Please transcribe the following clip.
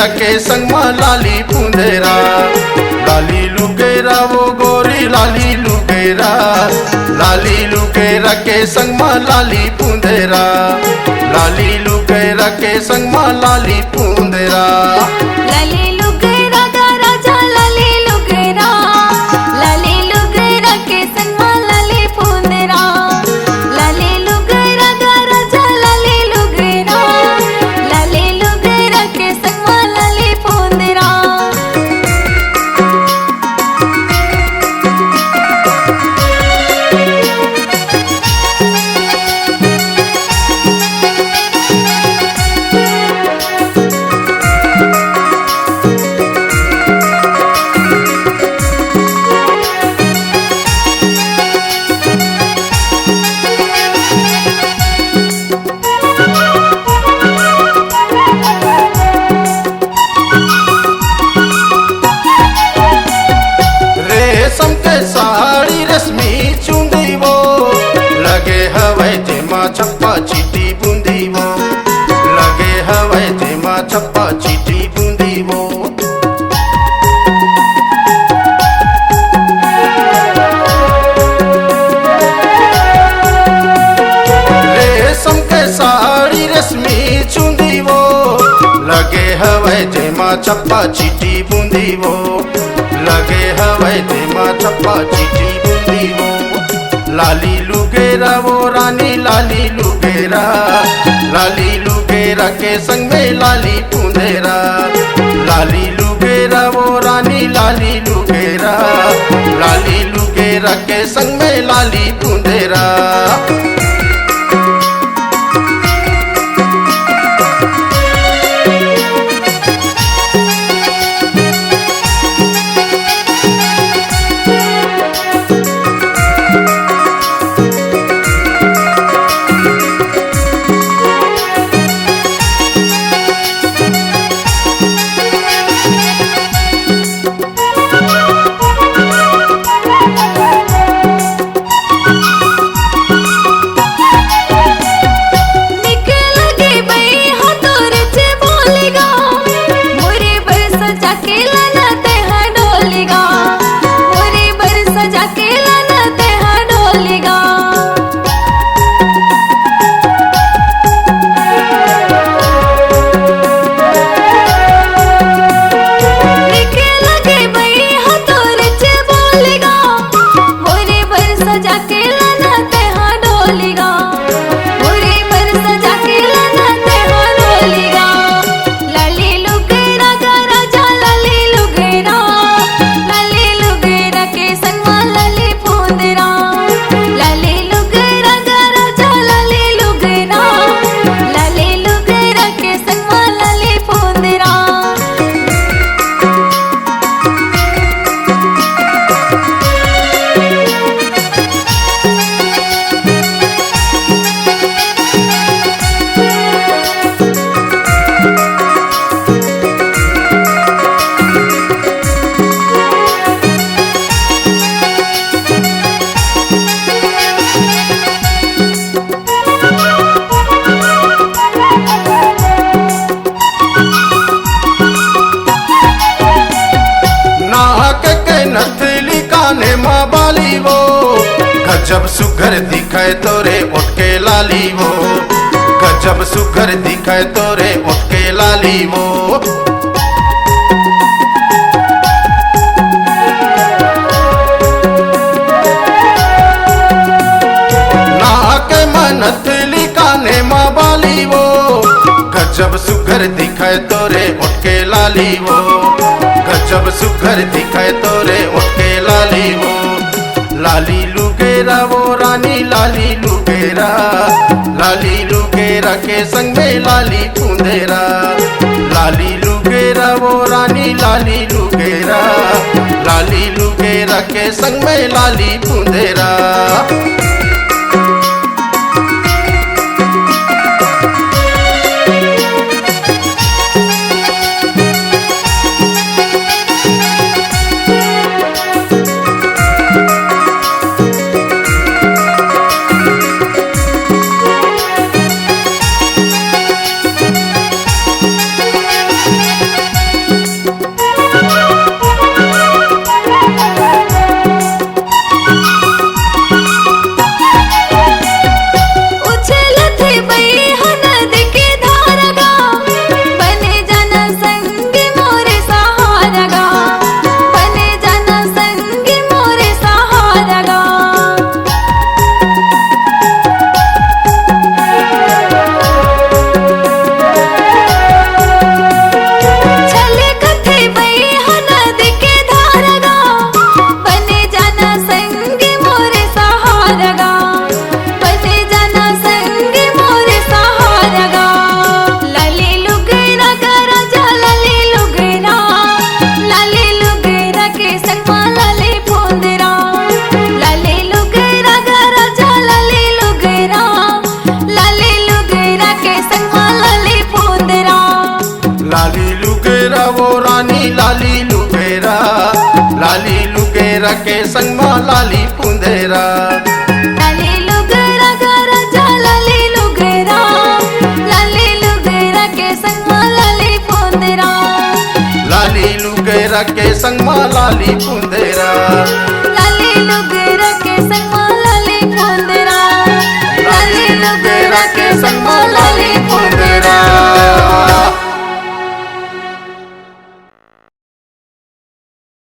के संग में लाली पुंदेरा, लाली लुकेरा वो गोरी लाली लुकेरा, लाली लुकेरा के संग में लाली पुंदेरा, लाली लुकेरा के संग में लाली पुंदेरा। लाली लुकेरा का राजा लाली लुकेरा, लाली लुकेरा के संग में लाली पुंदेरा, लाली लुकेरा का राजा लाली लुकेरा, लाली लुकेरा के संग में लाली पुंदेरा। रेशम के साड़ी रश्मि चुंदी वो, लगे हवाई तेमा छप्पा चीटी बूंदी वो, लगे हवाई तेमा छप्पा चीटी बूंदी वो। रेशम के साड़ी रश्मि चुंदी वो, लगे हवाई तेमा छप्पा चीटी बूंदी वो, लगे हवाई तेमा छप्पा चीटी बूंदी वो। लाली लुकेरा वो रानी लाली लुकेरा, लाली लुकेरा के संग में लाली पुंदेरा, लाली लुकेरा वो रानी लाली लुकेरा, लाली लुकेरा के संग में लाली पुंदेरा। नथली काने माँ बाली वो, गजब सुघर दिखाए तोरे उठ के लाली वो, गजब सुघर दिखाए तोरे उठ के लाली वो। नाक में नथली काने माँ बाली वो, गजब सुघर दिखाए तोरे उठ के लाली वो, गजब सुघर दिखाए तोरे उठ के लाली वो। लाली लुकेरा वो रानी लाली लुकेरा, लाली लुकेरा के संग में लाली पुंदेरा, लाली लुकेरा वो रानी लाली लुकेरा, लाली लुकेरा के संग में लाली पुंदेरा। लाली लुगेरा के संग में लाली पुंदेरा। लाली लुगेरा गा राजा लाली लुगेरा के संग में लाली पुंदेरा। लाली लुगेरा के संग में लाली पुंदेरा।